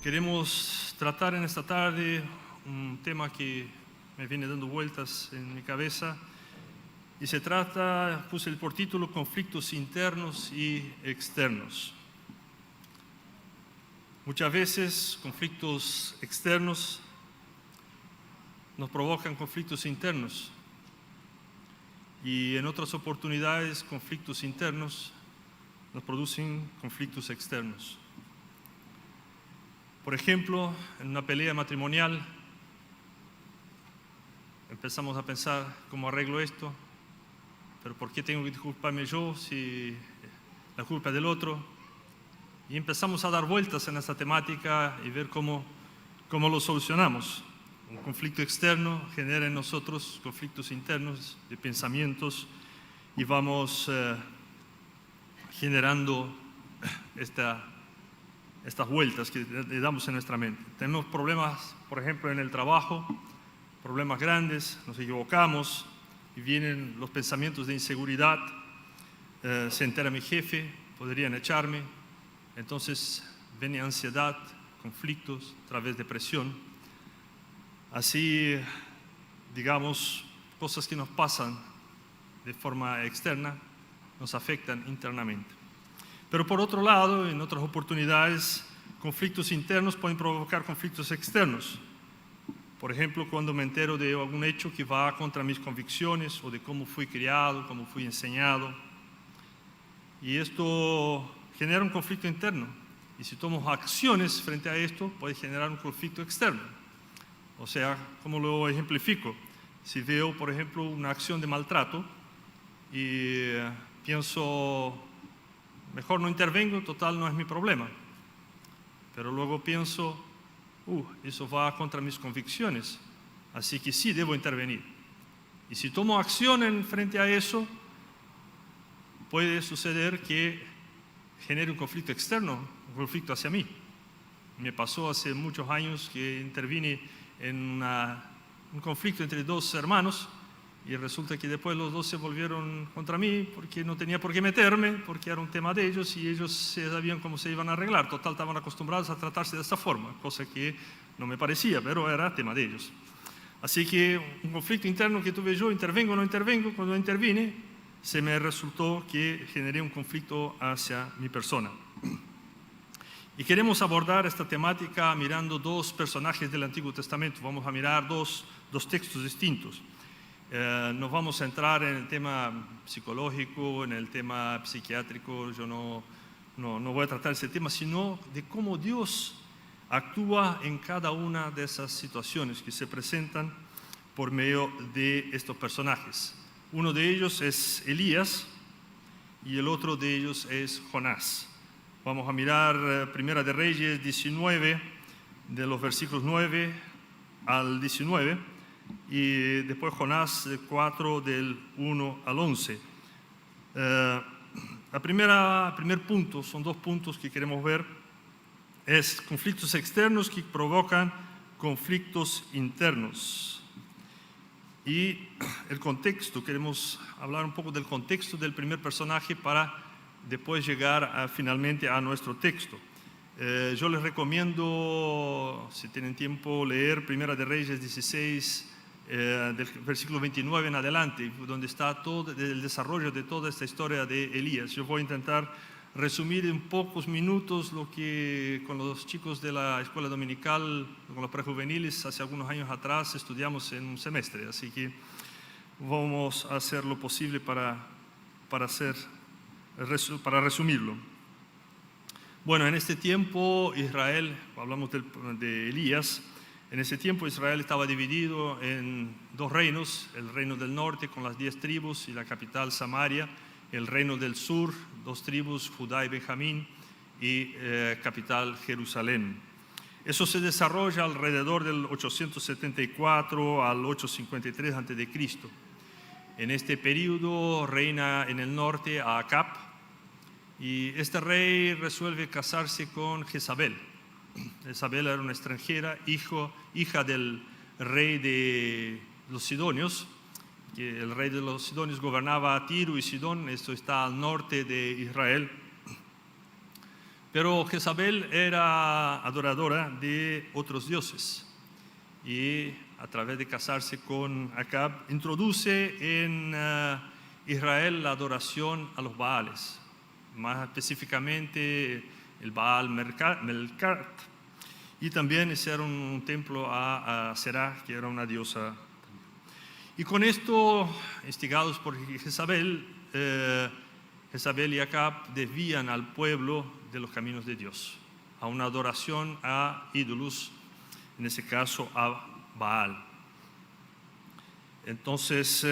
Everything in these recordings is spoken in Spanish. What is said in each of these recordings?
Queremos tratar en esta tarde un tema que me viene dando vueltas en mi cabeza y se trata, puse por título, conflictos internos y externos. Muchas veces conflictos externos nos provocan conflictos internos y en otras oportunidades conflictos internos nos producen conflictos externos. Por ejemplo, en una pelea matrimonial empezamos a pensar cómo arreglo esto, pero ¿por qué tengo que disculparme yo si la culpa es del otro? Y empezamos a dar vueltas en esta temática y ver cómo lo solucionamos. Un conflicto externo genera en nosotros conflictos internos de pensamientos y vamos generando estas vueltas que le damos en nuestra mente. Tenemos problemas, por ejemplo, en el trabajo, problemas grandes, nos equivocamos y vienen los pensamientos de inseguridad. Se entera mi jefe, podrían echarme. Entonces viene ansiedad, conflictos, a través de depresión. Así, digamos, cosas que nos pasan de forma externa nos afectan internamente. Pero por otro lado, en otras oportunidades, conflictos internos pueden provocar conflictos externos. Por ejemplo, cuando me entero de algún hecho que va contra mis convicciones o de cómo fui criado, cómo fui enseñado. Y esto genera un conflicto interno. Y si tomo acciones frente a esto, puede generar un conflicto externo. O sea, ¿cómo lo ejemplifico? Si veo, por ejemplo, una acción de maltrato y pienso, mejor no intervengo, total no es mi problema. Pero luego pienso, eso va contra mis convicciones, así que sí debo intervenir. Y si tomo acción frente a eso, puede suceder que genere un conflicto externo, un conflicto hacia mí. Me pasó hace muchos años que intervine en un conflicto entre dos hermanos y resulta que después los dos se volvieron contra mí porque no tenía por qué meterme, porque era un tema de ellos y ellos sabían cómo se iban a arreglar. Total, estaban acostumbrados a tratarse de esta forma, cosa que no me parecía, pero era tema de ellos. Así que un conflicto interno que tuve yo, intervengo o no intervengo, cuando intervine, se me resultó que generé un conflicto hacia mi persona. Y queremos abordar esta temática mirando dos personajes del Antiguo Testamento. Vamos a mirar dos textos distintos. Nos vamos a centrar en el tema psicológico, en el tema psiquiátrico. Yo no voy a tratar ese tema, sino de cómo Dios actúa en cada una de esas situaciones que se presentan por medio de estos personajes. Uno de ellos es Elías y el otro de ellos es Jonás. Vamos a mirar Primera de Reyes 19, de los versículos 9 al 19. Y después Jonás 4 del 1 al 11. Primer punto, son dos puntos que queremos ver, es conflictos externos que provocan conflictos internos. Y el contexto, queremos hablar un poco del contexto del primer personaje para después llegar finalmente a nuestro texto. Yo les recomiendo, si tienen tiempo, leer Primera de Reyes 16, del versículo 29 en adelante, donde está todo el desarrollo de toda esta historia de Elías. Yo voy a intentar resumir en pocos minutos lo que con los chicos de la escuela dominical, con los prejuveniles, hace algunos años atrás estudiamos en un semestre, así que vamos a hacer lo posible para resumirlo. Bueno, en este tiempo Israel, hablamos de Elías. En ese tiempo Israel estaba dividido en dos reinos, el reino del norte con las 10 tribus y la capital Samaria, el reino del sur, 2 tribus, Judá y Benjamín, y capital Jerusalén. Eso se desarrolla alrededor del 874 al 853 a.C. En este periodo reina en el norte Acab, y este rey resuelve casarse con Jezabel. Jezabel era una extranjera, hija del rey de los Sidonios, que el rey de los Sidonios gobernaba Tiro y Sidón, esto está al norte de Israel. Pero Jezabel era adoradora de otros dioses y a través de casarse con Acab introduce en Israel la adoración a los Baales, más específicamente el Baal Melkart, y también hicieron un templo a Será, que era una diosa. Y con esto, instigados por Jezabel, Jezabel y Acab desvían al pueblo de los caminos de Dios, a una adoración a ídolos, en ese caso a Baal. Entonces,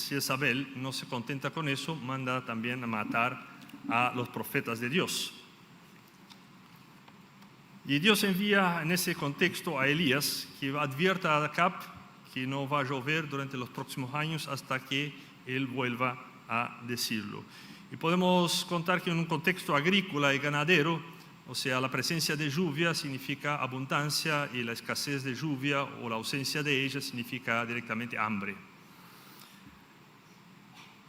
Jezabel no se contenta con eso, manda también a matar a los profetas de Dios. Y Dios envía en ese contexto a Elías, que advierta a Acab que no va a llover durante los próximos años hasta que él vuelva a decirlo. Y podemos contar que en un contexto agrícola y ganadero, o sea, la presencia de lluvia significa abundancia y la escasez de lluvia o la ausencia de ella significa directamente hambre.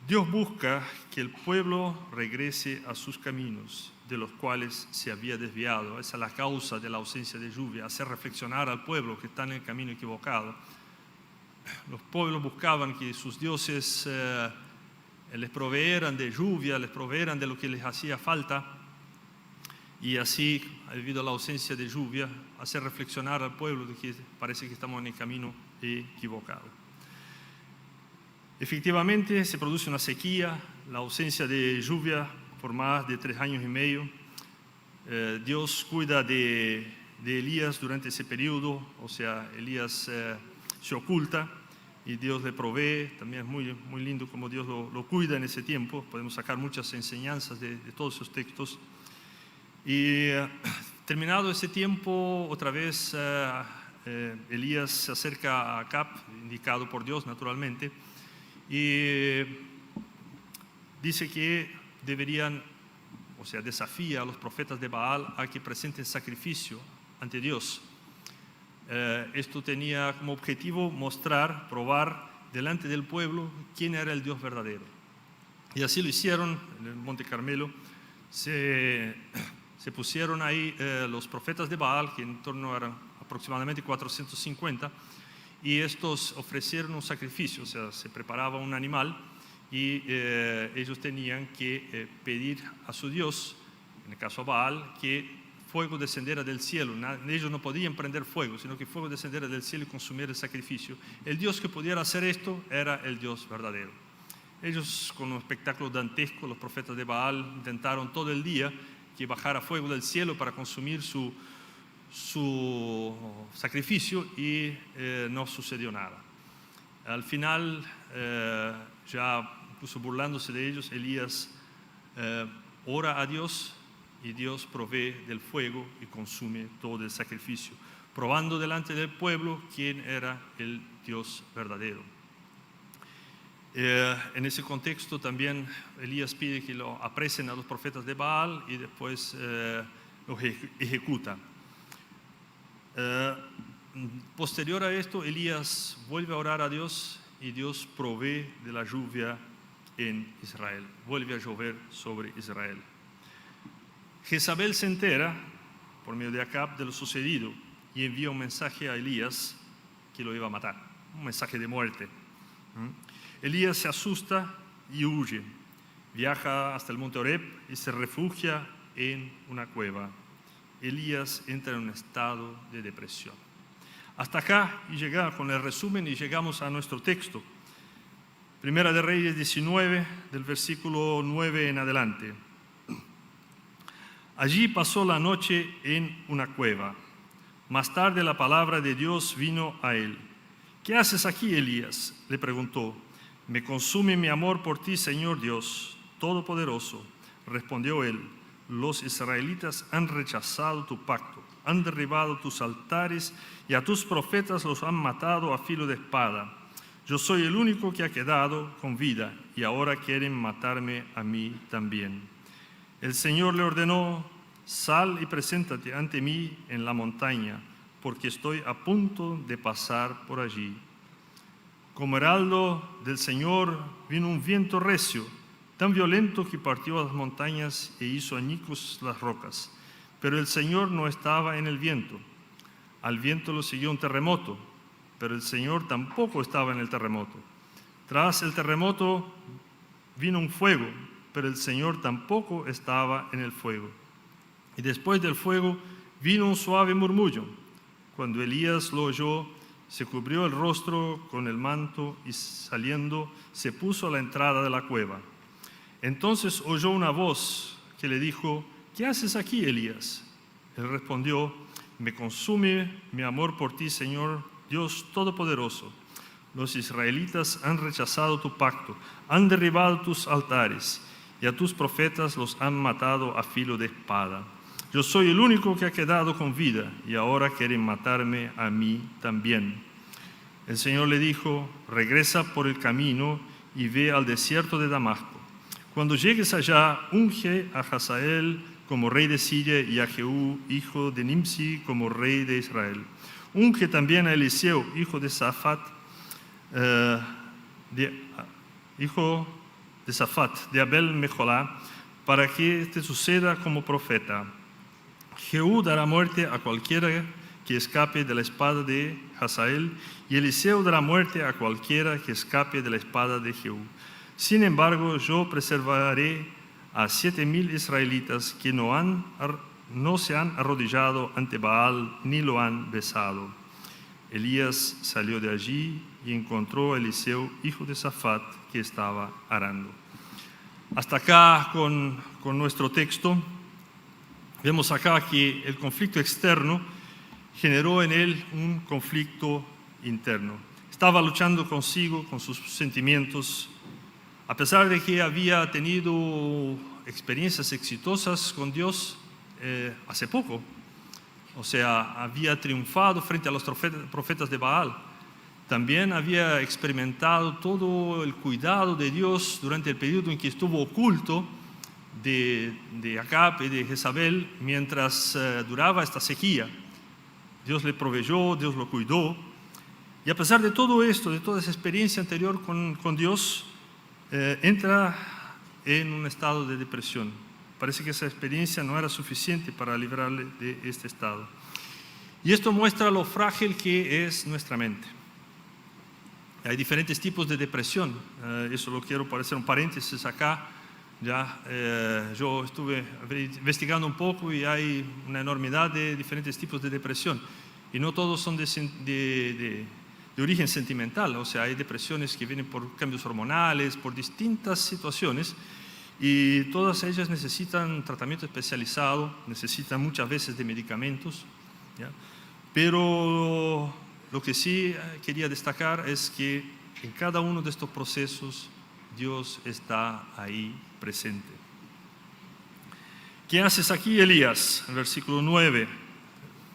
Dios busca que el pueblo regrese a sus caminos, de los cuales se había desviado. Esa es la causa de la ausencia de lluvia, hacer reflexionar al pueblo que está en el camino equivocado. Los pueblos buscaban que sus dioses les proveeran de lluvia, les proveeran de lo que les hacía falta, y así, debido a la ausencia de lluvia, hacer reflexionar al pueblo de que parece que estamos en el camino equivocado. Efectivamente, se produce una sequía, la ausencia de lluvia por más de 3 años y medio. Dios cuida de Elías durante ese periodo, o sea, Elías se oculta y Dios le provee. También es muy, muy lindo cómo Dios lo cuida en ese tiempo. Podemos sacar muchas enseñanzas de todos esos textos. Y terminado ese tiempo, otra vez Elías se acerca a Acab, indicado por Dios naturalmente, y dice que deberían, o sea, desafía a los profetas de Baal a que presenten sacrificio ante Dios. Esto tenía como objetivo mostrar, probar delante del pueblo quién era el Dios verdadero. Y así lo hicieron en el Monte Carmelo. Se pusieron ahí los profetas de Baal, que en torno eran aproximadamente 450, y estos ofrecieron un sacrificio, o sea, se preparaba un animal y ellos tenían que pedir a su Dios, en el caso a Baal, que fuego descendiera del cielo. Ellos no podían prender fuego, sino que fuego descendiera del cielo y consumiera el sacrificio. El Dios que pudiera hacer esto era el Dios verdadero. Ellos, con un espectáculo dantesco, los profetas de Baal intentaron todo el día que bajara fuego del cielo para consumir su sacrificio y no sucedió nada. Al final, ya incluso burlándose de ellos, Elías ora a Dios y Dios provee del fuego y consume todo el sacrificio, probando delante del pueblo quién era el Dios verdadero. En ese contexto también Elías pide que lo apresen a los profetas de Baal y después los ejecuta. Posterior a esto, Elías vuelve a orar a Dios y Dios provee de la lluvia en Israel. Vuelve a llover sobre Israel. Jezabel se entera, por medio de Acab, de lo sucedido y envía un mensaje a Elías que lo iba a matar, un mensaje de muerte. Elías se asusta y huye. Viaja hasta el monte Horeb y se refugia en una cueva. Elías entra en un estado de depresión. Hasta acá y llega con el resumen y llegamos a nuestro texto. Primera de Reyes 19, del versículo 9 en adelante. Allí pasó la noche en una cueva. Más tarde la palabra de Dios vino a él. ¿Qué haces aquí, Elías?, le preguntó. Me consume mi amor por ti, Señor Dios Todopoderoso. Respondió él. Los israelitas han rechazado tu pacto, han derribado tus altares y a tus profetas los han matado a filo de espada. Yo soy el único que ha quedado con vida y ahora quieren matarme a mí también. El Señor le ordenó, sal y preséntate ante mí en la montaña, porque estoy a punto de pasar por allí. Como heraldo del Señor vino un viento recio, tan violento que partió las montañas e hizo añicos las rocas. Pero el Señor no estaba en el viento. Al viento lo siguió un terremoto, pero el Señor tampoco estaba en el terremoto. Tras el terremoto vino un fuego, pero el Señor tampoco estaba en el fuego. Y después del fuego vino un suave murmullo. Cuando Elías lo oyó, se cubrió el rostro con el manto y saliendo se puso a la entrada de la cueva. Entonces oyó una voz que le dijo: ¿qué haces aquí, Elías? Él respondió: me consume mi amor por ti, Señor Dios Todopoderoso. Los israelitas han rechazado tu pacto, han derribado tus altares y a tus profetas los han matado a filo de espada. Yo soy el único que ha quedado con vida y ahora quieren matarme a mí también. El Señor le dijo: regresa por el camino y ve al desierto de Damasco. Cuando llegues allá, unge a Hazael como rey de Siria y a Jehú, hijo de Nimsi, como rey de Israel. Unge también a Eliseo, hijo de Safat, de Abel Mejolá, para que te suceda como profeta. Jehú dará muerte a cualquiera que escape de la espada de Hazael, y Eliseo dará muerte a cualquiera que escape de la espada de Jehú. Sin embargo, yo preservaré a 7,000 israelitas que no se han arrodillado ante Baal ni lo han besado. Elías salió de allí y encontró a Eliseo, hijo de Safat, que estaba arando. Hasta acá con nuestro texto. Vemos acá que el conflicto externo generó en él un conflicto interno. Estaba luchando consigo, con sus sentimientos. A pesar de que había tenido experiencias exitosas con Dios hace poco, o sea, había triunfado frente a los profetas de Baal, también había experimentado todo el cuidado de Dios durante el periodo en que estuvo oculto de Acab y de Jezabel mientras duraba esta sequía. Dios le proveyó, Dios lo cuidó, y a pesar de todo esto, de toda esa experiencia anterior con Dios, entra en un estado de depresión. Parece que esa experiencia no era suficiente para librarle de este estado. Y esto muestra lo frágil que es nuestra mente. Hay diferentes tipos de depresión. Eso lo quiero para hacer un paréntesis acá. Yo estuve investigando un poco y hay una enormidad de diferentes tipos de depresión. Y no todos son de origen sentimental, o sea, hay depresiones que vienen por cambios hormonales, por distintas situaciones, y todas ellas necesitan tratamiento especializado, necesitan muchas veces de medicamentos, ¿ya? Pero lo que sí quería destacar es que en cada uno de estos procesos Dios está ahí presente. ¿Qué haces aquí, Elías? En el versículo 9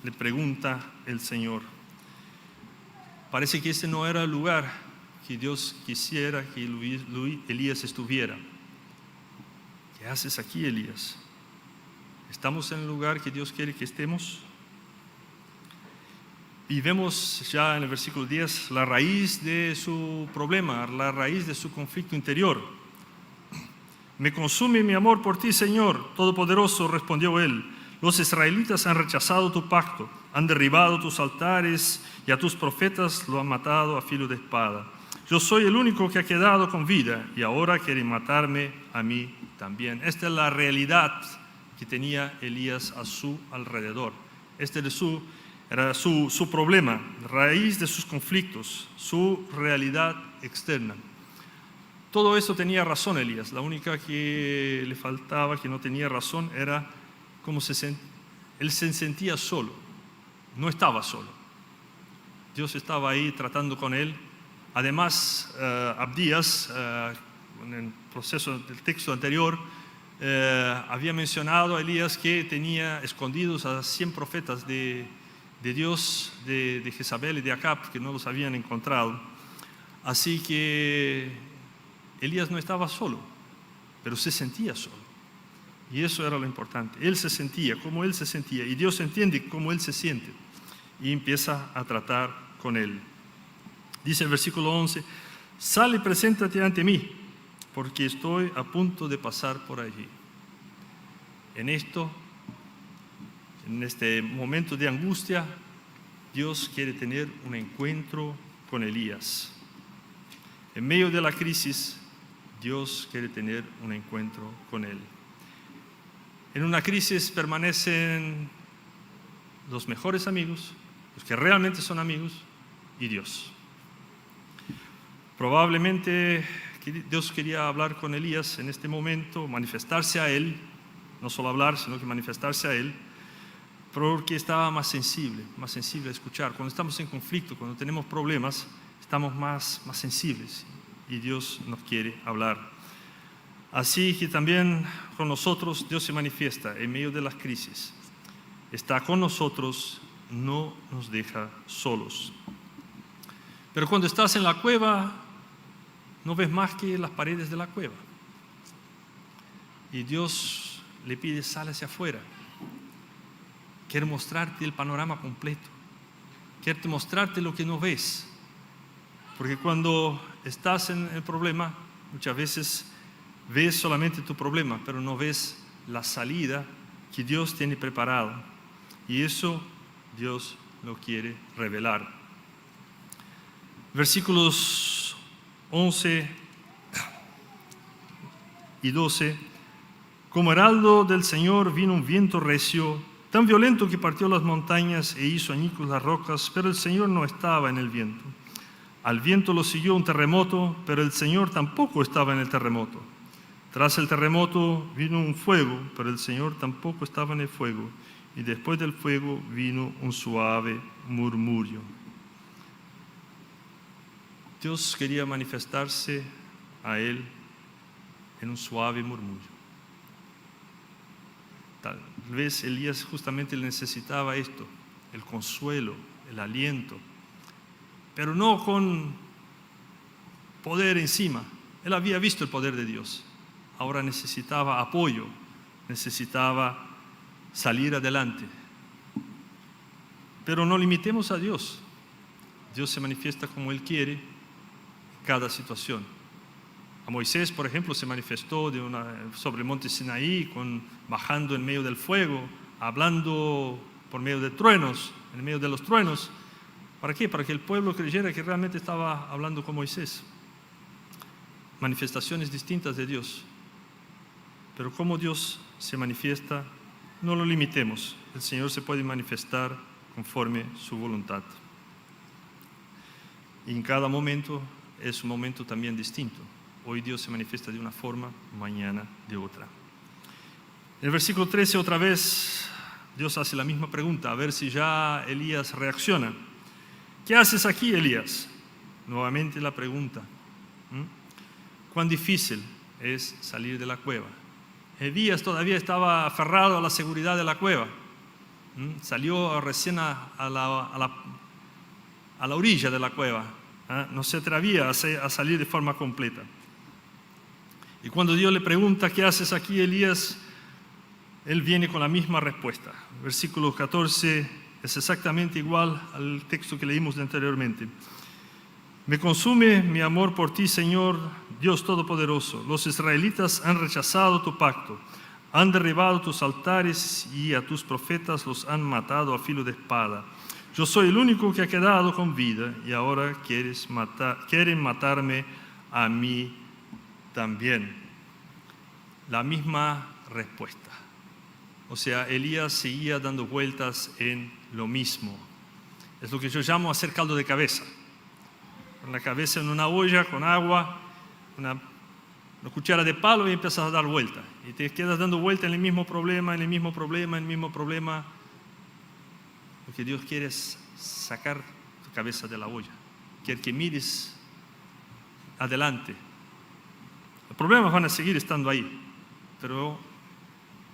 le pregunta el Señor. Parece que ese no era el lugar que Dios quisiera que Elías estuviera. ¿Qué haces aquí, Elías? ¿Estamos en el lugar que Dios quiere que estemos? Y vemos ya en el versículo 10 la raíz de su problema, la raíz de su conflicto interior. Me consume mi amor por ti, Señor Todopoderoso, respondió él. Los israelitas han rechazado tu pacto, han derribado tus altares y a tus profetas lo han matado a filo de espada. Yo soy el único que ha quedado con vida y ahora quieren matarme a mí también. Esta es la realidad que tenía Elías a su alrededor. Este era su problema, raíz de sus conflictos, su realidad externa. Todo eso tenía razón Elías. La única que le faltaba, que no tenía razón, era cómo él se sentía solo. No estaba solo. Dios estaba ahí tratando con él. Además, Abdías, en el proceso del texto anterior, había mencionado a Elías que tenía escondidos a 100 profetas de Dios, de Jezabel y de Acab, que no los habían encontrado. Así que Elías no estaba solo, pero se sentía solo. Y eso era lo importante. Él se sentía como él se sentía. Y Dios entiende cómo él se siente. Y empieza a tratar con él. Dice el versículo 11, sal y preséntate ante mí. porque estoy a punto de pasar por allí. En este momento de angustia, Dios quiere tener un encuentro con Elías. En medio de la crisis, Dios quiere tener un encuentro con él. En una crisis permanecen los mejores amigos, los que realmente son amigos, y Dios. Probablemente Dios quería hablar con Elías en este momento, manifestarse a él, no solo hablar, sino que manifestarse a él, porque estaba más sensible a escuchar. Cuando estamos en conflicto, cuando tenemos problemas, estamos más sensibles y Dios nos quiere hablar. Así que también con nosotros Dios se manifiesta en medio de las crisis. Está con nosotros, no nos deja solos. Pero cuando estás en la cueva, no ves más que las paredes de la cueva. Y Dios le pide, sal hacia afuera. Quiere mostrarte el panorama completo. Quiere mostrarte lo que no ves. Porque cuando estás en el problema, muchas veces ves solamente tu problema, pero no ves la salida que Dios tiene preparado. Y eso Dios lo quiere revelar. Versículos 11 y 12. Como heraldo del Señor vino un viento recio, tan violento que partió las montañas e hizo añicos las rocas, pero el Señor no estaba en el viento. Al viento lo siguió un terremoto, pero el Señor tampoco estaba en el terremoto. Tras el terremoto vino un fuego, pero el Señor tampoco estaba en el fuego. Y después del fuego vino un suave murmullo. Dios quería manifestarse a él en un suave murmullo. Tal vez Elías justamente le necesitaba esto, el consuelo, el aliento, pero no con poder encima. Él había visto el poder de Dios. Ahora necesitaba apoyo, necesitaba salir adelante. Pero no limitemos a Dios. Dios se manifiesta como Él quiere en cada situación. A Moisés, por ejemplo, se manifestó sobre el monte Sinaí, bajando en medio del fuego, hablando por medio de truenos, en medio de los truenos. ¿Para qué? Para que el pueblo creyera que realmente estaba hablando con Moisés. Manifestaciones distintas de Dios. Pero como Dios se manifiesta, no lo limitemos. El Señor se puede manifestar conforme su voluntad. Y en cada momento es un momento también distinto. Hoy Dios se manifiesta de una forma, mañana de otra. En el versículo 13 otra vez Dios hace la misma pregunta, a ver si ya Elías reacciona. ¿Qué haces aquí, Elías? Nuevamente la pregunta. ¿Cuán difícil es salir de la cueva? Elías todavía estaba aferrado a la seguridad de la cueva. Salió recién a la orilla de la cueva. No se atrevía a salir de forma completa. Y cuando Dios le pregunta, ¿qué haces aquí, Elías? Él viene con la misma respuesta. Versículo 14 es exactamente igual al texto que leímos anteriormente. Me consume mi amor por ti, Señor, Dios Todopoderoso. Los israelitas han rechazado tu pacto, han derribado tus altares y a tus profetas los han matado a filo de espada. Yo soy el único que ha quedado con vida y ahora quieren matarme a mí también. La misma respuesta. O sea, Elías seguía dando vueltas en lo mismo. Es lo que yo llamo hacer caldo de cabeza. Con la cabeza en una olla con agua, una cuchara de palo y empiezas a dar vuelta. Y te quedas dando vuelta en el mismo problema, en el mismo problema, en el mismo problema. Lo que Dios quiere es sacar tu cabeza de la olla. Quiere que mires adelante. Los problemas van a seguir estando ahí, pero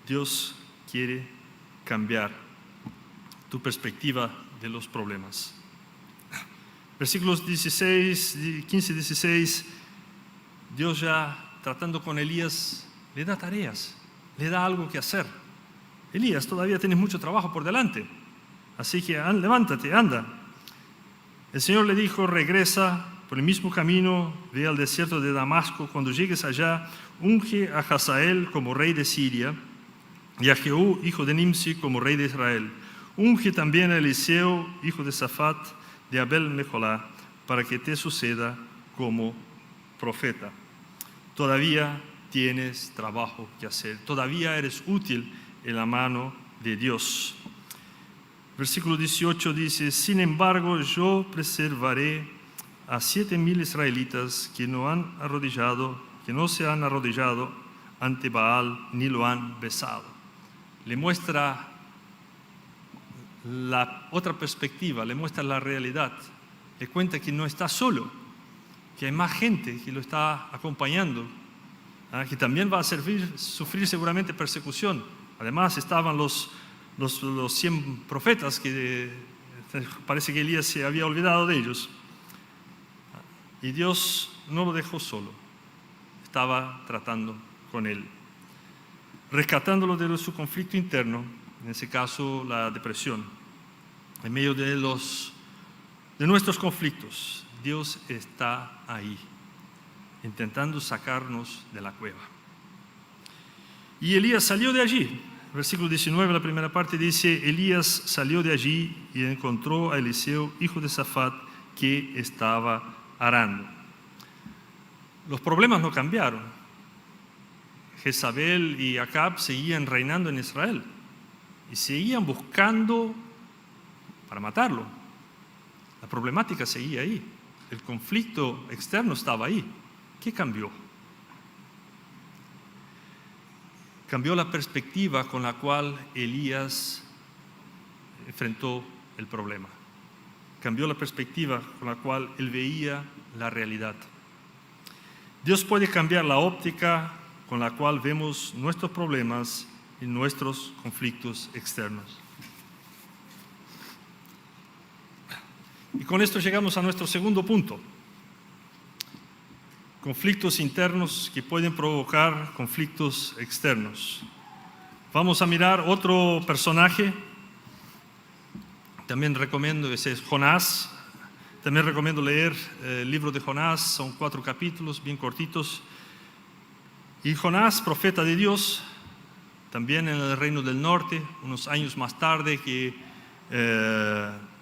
Dios quiere cambiar tu perspectiva de los problemas. Versículos 15 y 16, Dios ya tratando con Elías, le da tareas, le da algo que hacer. Elías, todavía tienes mucho trabajo por delante, así que levántate, anda. El Señor le dijo, regresa por el mismo camino, ve al desierto de Damasco. Cuando llegues allá, unge a Hazael como rey de Siria y a Jehú, hijo de Nimsi, como rey de Israel. Unge también a Eliseo, hijo de Safat, de Abel-Meholá, para que te suceda como profeta. Todavía tienes trabajo que hacer, todavía eres útil en la mano de Dios. Versículo 18 dice: sin embargo, yo preservaré a 7,000 israelitas que no se han arrodillado ante Baal ni lo han besado. Le muestra la otra perspectiva, le muestra la realidad, le cuenta que no está solo, que hay más gente que lo está acompañando, que también va a sufrir seguramente persecución. Además estaban los 100 profetas que parece que Elías se había olvidado de ellos. Y Dios no lo dejó solo, estaba tratando con él, rescatándolo de su conflicto interno, en ese caso la depresión. En medio de nuestros conflictos, Dios está ahí, intentando sacarnos de la cueva. Y Elías salió de allí. Versículo 19, la primera parte dice: Elías salió de allí y encontró a Eliseo, hijo de Safat, que estaba arando. Los problemas no cambiaron. Jezabel y Acab seguían reinando en Israel y seguían buscando para matarlo. La problemática seguía ahí. El conflicto externo estaba ahí. ¿Qué cambió? Cambió la perspectiva con la cual Elías enfrentó el problema. Cambió la perspectiva con la cual él veía la realidad. Dios puede cambiar la óptica con la cual vemos nuestros problemas y nuestros conflictos externos. Y con esto llegamos a nuestro segundo punto. Conflictos internos que pueden provocar conflictos externos. Vamos a mirar otro personaje. También recomiendo, ese es Jonás. También recomiendo leer el libro de Jonás, son 4 capítulos, bien cortitos. Y Jonás, profeta de Dios, también en el reino del norte, unos años más tarde que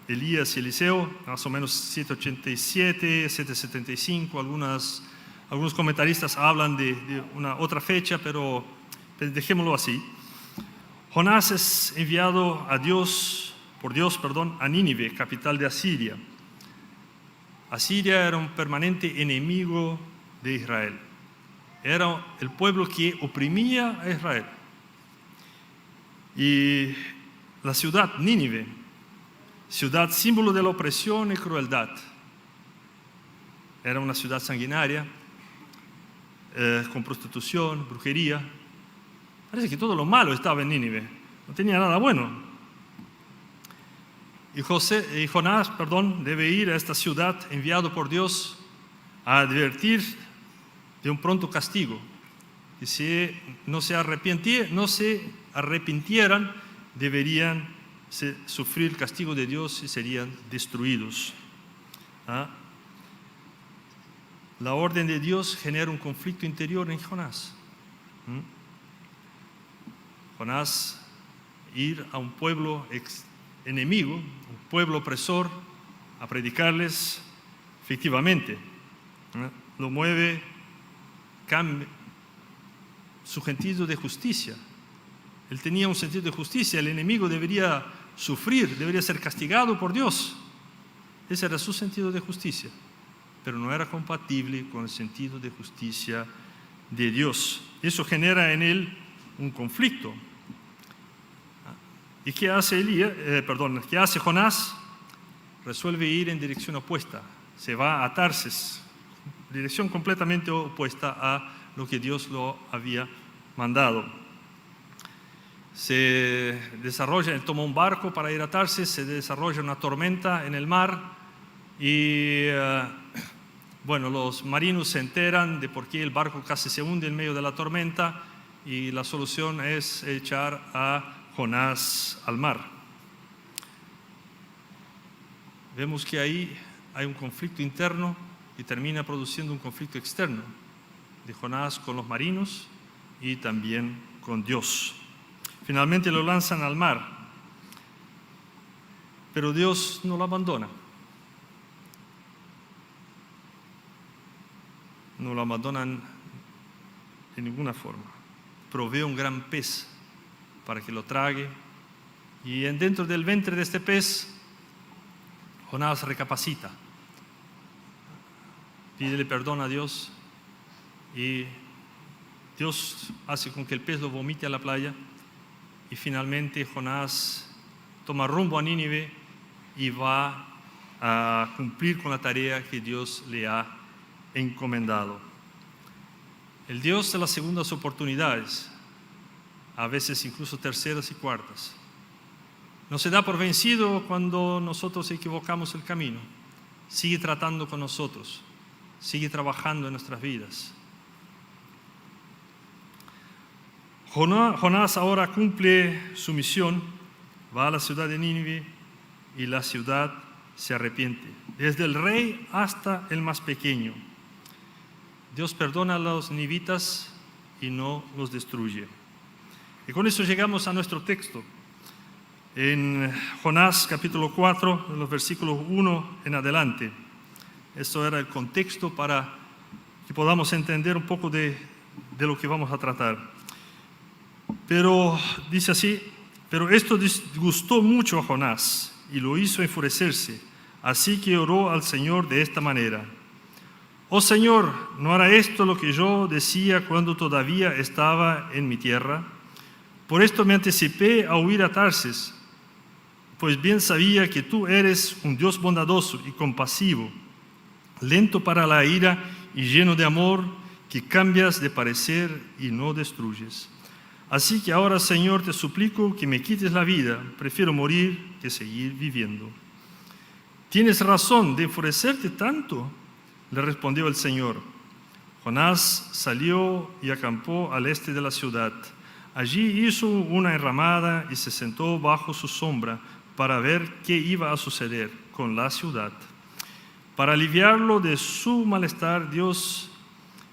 Elías y Eliseo, más o menos 787, 775, algunos comentaristas hablan de una otra fecha, pero dejémoslo así. Jonás es enviado por Dios, a Nínive, capital de Asiria. Asiria era un permanente enemigo de Israel. Era el pueblo que oprimía a Israel. Y la ciudad Nínive, ciudad símbolo de la opresión y crueldad, era una ciudad sanguinaria, con prostitución, brujería. Parece que todo lo malo estaba en Nínive, no tenía nada bueno. Y Jonás debe ir a esta ciudad enviado por Dios a advertir de un pronto castigo. Y si no se arrepintieran, deberían sufrir el castigo de Dios y serían destruidos. La orden de Dios genera un conflicto interior en Jonás. Jonás, ir a un pueblo enemigo, un pueblo opresor, a predicarles, efectivamente, lo mueve, cambia su sentido de justicia. Él tenía un sentido de justicia, el enemigo debería sufrir, debería ser castigado por Dios. Ese era su sentido de justicia, pero no era compatible con el sentido de justicia de Dios. Eso genera en él un conflicto. ¿Y qué hace qué hace Jonás? Resuelve ir en dirección opuesta. Se va a Tarsis, dirección completamente opuesta a lo que Dios lo había mandado. Se desarrolla, él toma un barco para ir a Tarsis, se desarrolla una tormenta en el mar y los marinos se enteran de por qué el barco casi se hunde en medio de la tormenta y la solución es echar a Jonás al mar. Vemos que ahí hay un conflicto interno y termina produciendo un conflicto externo de Jonás con los marinos y también con Dios. Finalmente lo lanzan al mar, pero Dios no lo abandona. No lo abandonan de ninguna forma. Provee un gran pez para que lo trague, y dentro del vientre de este pez Jonás recapacita, pídele perdón a Dios, y Dios hace con que el pez lo vomite a la playa, y finalmente Jonás toma rumbo a Nínive y va a cumplir con la tarea que Dios le ha encomendado. El Dios de las segundas oportunidades, a veces incluso terceras y cuartas, no se da por vencido cuando nosotros equivocamos el camino. Sigue tratando con nosotros, sigue trabajando en nuestras vidas. Jonás ahora cumple su misión, va a la ciudad de Nínive y la ciudad se arrepiente, desde el rey hasta el más pequeño. Dios perdona a los ninivitas y no los destruye. Y con eso llegamos a nuestro texto. En Jonás capítulo 4, en los versículos 1 en adelante. Esto era el contexto para que podamos entender un poco de lo que vamos a tratar. Pero dice así: pero esto disgustó mucho a Jonás y lo hizo enfurecerse, así que oró al Señor de esta manera: oh Señor, ¿no hará esto lo que yo decía cuando todavía estaba en mi tierra? Por esto me anticipé a huir a Tarsis, pues bien sabía que tú eres un Dios bondadoso y compasivo, lento para la ira y lleno de amor, que cambias de parecer y no destruyes. Así que ahora, Señor, te suplico que me quites la vida, prefiero morir que seguir viviendo. ¿Tienes razón de enfurecerte tanto?, le respondió el Señor. Jonás salió y acampó al este de la ciudad. Allí hizo una enramada y se sentó bajo su sombra para ver qué iba a suceder con la ciudad. Para aliviarlo de su malestar, Dios,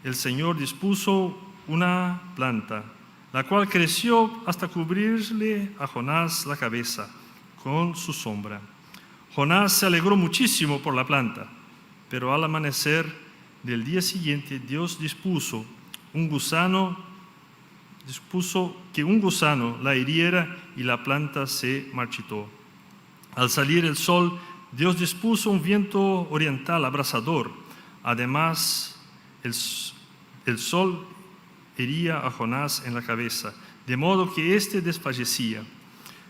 el Señor, dispuso una planta, la cual creció hasta cubrirle a Jonás la cabeza con su sombra. Jonás se alegró muchísimo por la planta, pero al amanecer del día siguiente Dios dispuso que un gusano la hiriera y la planta se marchitó. Al salir el sol, Dios dispuso un viento oriental abrasador. Además, el sol hería a Jonás en la cabeza, de modo que éste desfallecía.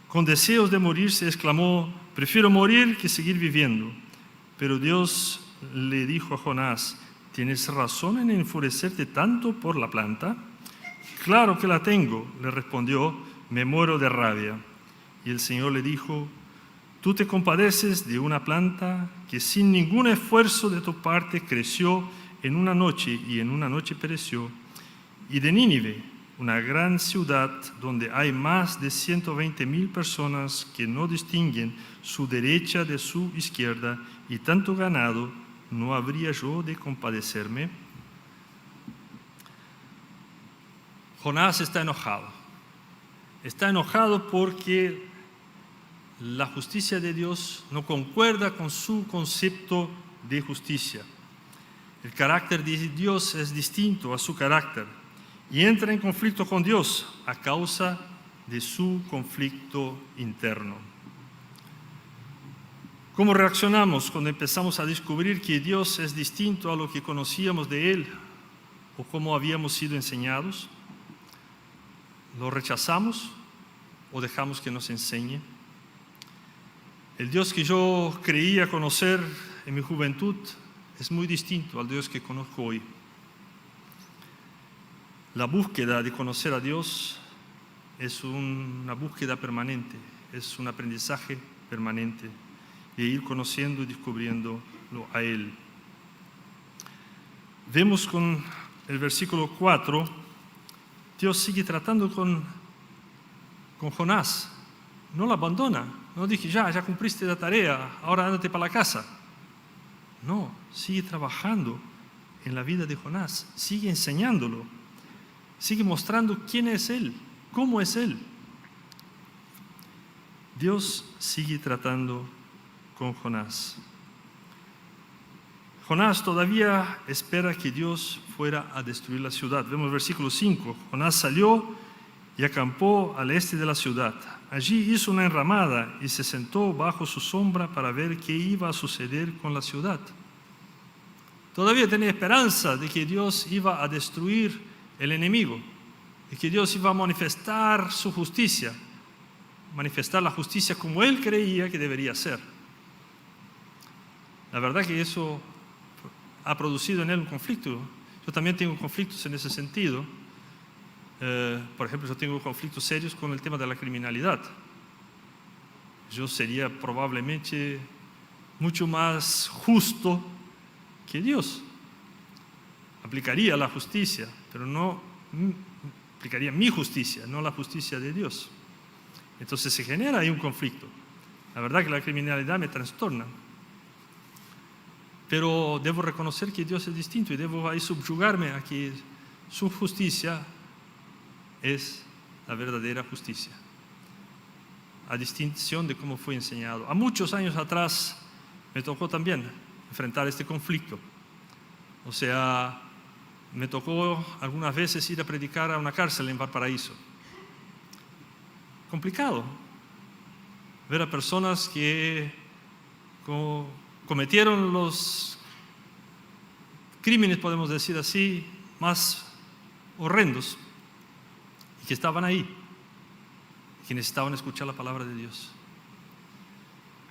Con deseos de morirse, exclamó: prefiero morir que seguir viviendo. Pero Dios le dijo a Jonás: ¿tienes razón en enfurecerte tanto por la planta? Claro que la tengo, le respondió, me muero de rabia. Y el Señor le dijo: tú te compadeces de una planta que sin ningún esfuerzo de tu parte creció en una noche y en una noche pereció, y de Nínive, una gran ciudad donde hay más de 120,000 personas que no distinguen su derecha de su izquierda, y tanto ganado, ¿no habría yo de compadecerme? Jonás está enojado. Está enojado porque la justicia de Dios no concuerda con su concepto de justicia. El carácter de Dios es distinto a su carácter y entra en conflicto con Dios a causa de su conflicto interno. ¿Cómo reaccionamos cuando empezamos a descubrir que Dios es distinto a lo que conocíamos de Él o cómo habíamos sido enseñados? ¿Lo rechazamos o dejamos que nos enseñe? El Dios que yo creía conocer en mi juventud es muy distinto al Dios que conozco hoy. La búsqueda de conocer a Dios es una búsqueda permanente, es un aprendizaje permanente de ir conociendo y descubriéndolo a Él. Vemos con el versículo 4, Dios sigue tratando con Jonás, no lo abandona. No dije, ya cumpliste la tarea, ahora ándate para la casa. No, sigue trabajando en la vida de Jonás, sigue enseñándolo, sigue mostrando quién es él, cómo es él. Dios sigue tratando con Jonás. Jonás todavía espera que Dios fuera a destruir la ciudad. Vemos el versículo 5. Jonás salió y acampó al este de la ciudad. Allí hizo una enramada y se sentó bajo su sombra para ver qué iba a suceder con la ciudad. Todavía tenía esperanza de que Dios iba a destruir el enemigo, de que Dios iba a manifestar su justicia, manifestar la justicia como él creía que debería ser. La verdad que eso ha producido en él un conflicto. Yo también tengo conflictos en ese sentido. Por ejemplo, yo tengo conflictos serios con el tema de la criminalidad. Yo sería probablemente mucho más justo que Dios. Aplicaría la justicia, pero no aplicaría mi justicia, no la justicia de Dios. Entonces se genera ahí un conflicto. La verdad que la criminalidad me trastorna. Pero debo reconocer que Dios es distinto y debo ahí subyugarme a que su justicia es la verdadera justicia, a distinción de cómo fue enseñado. A muchos años atrás me tocó también enfrentar este conflicto. O sea, me tocó algunas veces ir a predicar a una cárcel en Valparaíso. Complicado ver a personas que cometieron los crímenes, podemos decir así, más horrendos, y que estaban ahí, que necesitaban escuchar la palabra de Dios.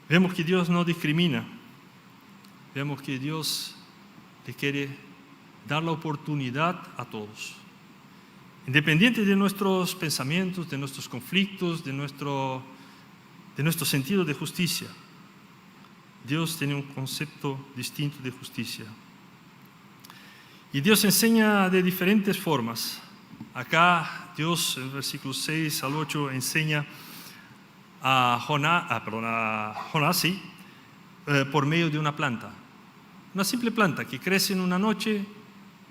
Vemos que Dios no discrimina, vemos que Dios le quiere dar la oportunidad a todos, independiente de nuestros pensamientos, de nuestros conflictos, de nuestro sentido de justicia. Dios tiene un concepto distinto de justicia. Y Dios enseña de diferentes formas. Acá Dios, en versículos 6 al 8, enseña a Jonás, sí, por medio de una planta. Una simple planta que crece en una noche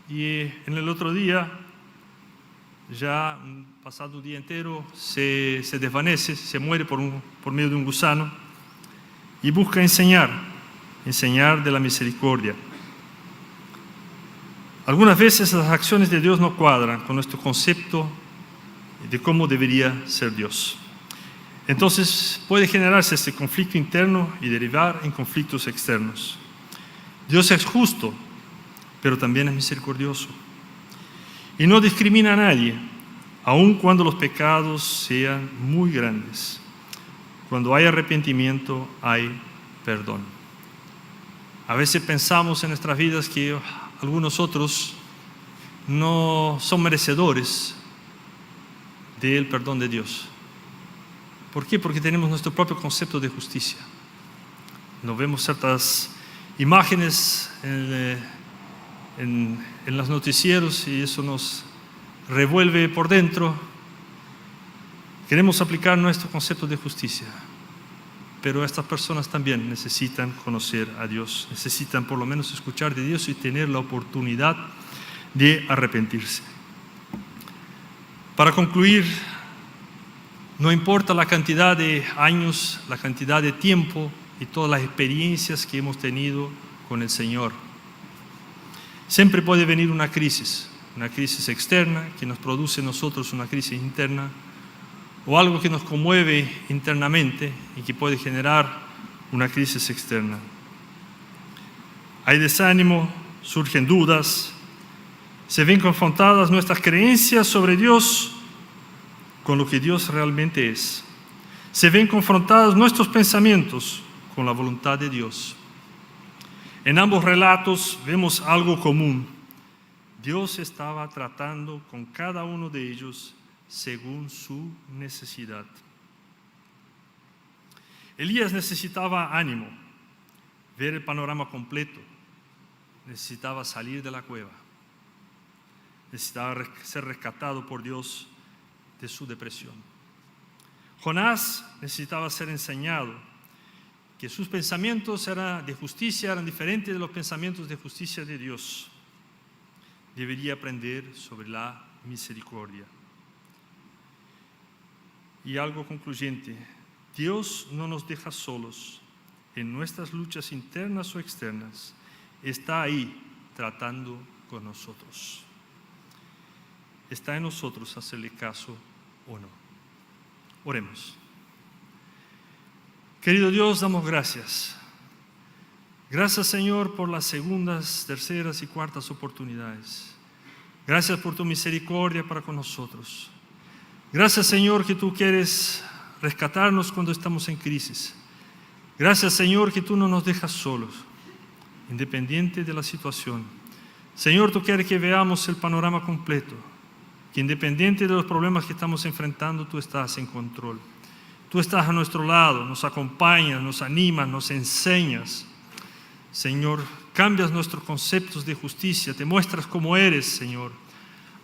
y en el otro día, ya un pasado día entero, se desvanece, se muere por medio de un gusano y busca enseñar de la misericordia. Algunas veces las acciones de Dios no cuadran con nuestro concepto de cómo debería ser Dios. Entonces puede generarse este conflicto interno y derivar en conflictos externos. Dios es justo, pero también es misericordioso. Y no discrimina a nadie, aun cuando los pecados sean muy grandes. Cuando hay arrepentimiento, hay perdón. A veces pensamos en nuestras vidas que algunos otros no son merecedores del perdón de Dios. ¿Por qué? Porque tenemos nuestro propio concepto de justicia. Nos vemos ciertas imágenes en los noticieros y eso nos revuelve por dentro. Queremos aplicar nuestro concepto de justicia, pero estas personas también necesitan conocer a Dios, necesitan por lo menos escuchar de Dios y tener la oportunidad de arrepentirse. Para concluir, no importa la cantidad de años, la cantidad de tiempo y todas las experiencias que hemos tenido con el Señor, siempre puede venir una crisis externa que nos produce en nosotros una crisis interna, o algo que nos conmueve internamente y que puede generar una crisis externa. Hay desánimo, surgen dudas, se ven confrontadas nuestras creencias sobre Dios con lo que Dios realmente es. Se ven confrontados nuestros pensamientos con la voluntad de Dios. En ambos relatos vemos algo común. Dios estaba tratando con cada uno de ellos según su necesidad. Elías necesitaba ánimo, ver el panorama completo, necesitaba salir de la cueva, necesitaba ser rescatado por Dios de su depresión. Jonás necesitaba ser enseñado que sus pensamientos de justicia eran diferentes de los pensamientos de justicia de Dios. Debería aprender sobre la misericordia. Y algo concluyente, Dios no nos deja solos en nuestras luchas internas o externas. Está ahí tratando con nosotros. Está en nosotros hacerle caso o no. Oremos. Querido Dios, damos gracias. Gracias, Señor, por las segundas, terceras y cuartas oportunidades. Gracias por tu misericordia para con nosotros. Gracias, Señor, que tú quieres rescatarnos cuando estamos en crisis. Gracias, Señor, que tú no nos dejas solos, independiente de la situación. Señor, tú quieres que veamos el panorama completo, que independiente de los problemas que estamos enfrentando, tú estás en control. Tú estás a nuestro lado, nos acompañas, nos animas, nos enseñas. Señor, cambias nuestros conceptos de justicia, te muestras cómo eres, Señor.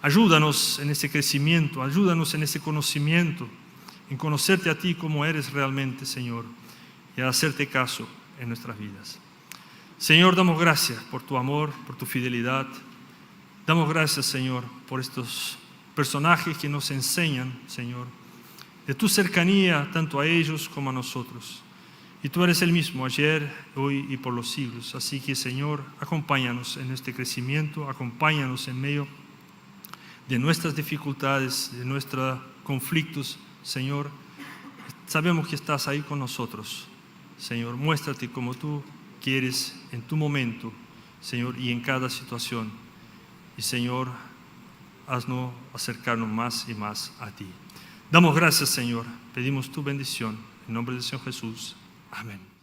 Ayúdanos en ese crecimiento, ayúdanos en ese conocimiento, en conocerte a ti como eres realmente, Señor, y a hacerte caso en nuestras vidas. Señor, damos gracias por tu amor, por tu fidelidad. Damos gracias, Señor, por estos personajes que nos enseñan, Señor, de tu cercanía tanto a ellos como a nosotros. Y tú eres el mismo ayer, hoy y por los siglos. Así que, Señor, acompáñanos en este crecimiento, acompáñanos en medio de nuestras dificultades, de nuestros conflictos, Señor. Sabemos que estás ahí con nosotros. Señor, muéstrate como tú quieres en tu momento, Señor, y en cada situación. Y, Señor, haznos acercarnos más y más a ti. Damos gracias, Señor. Pedimos tu bendición. En nombre del Señor Jesús. Amén.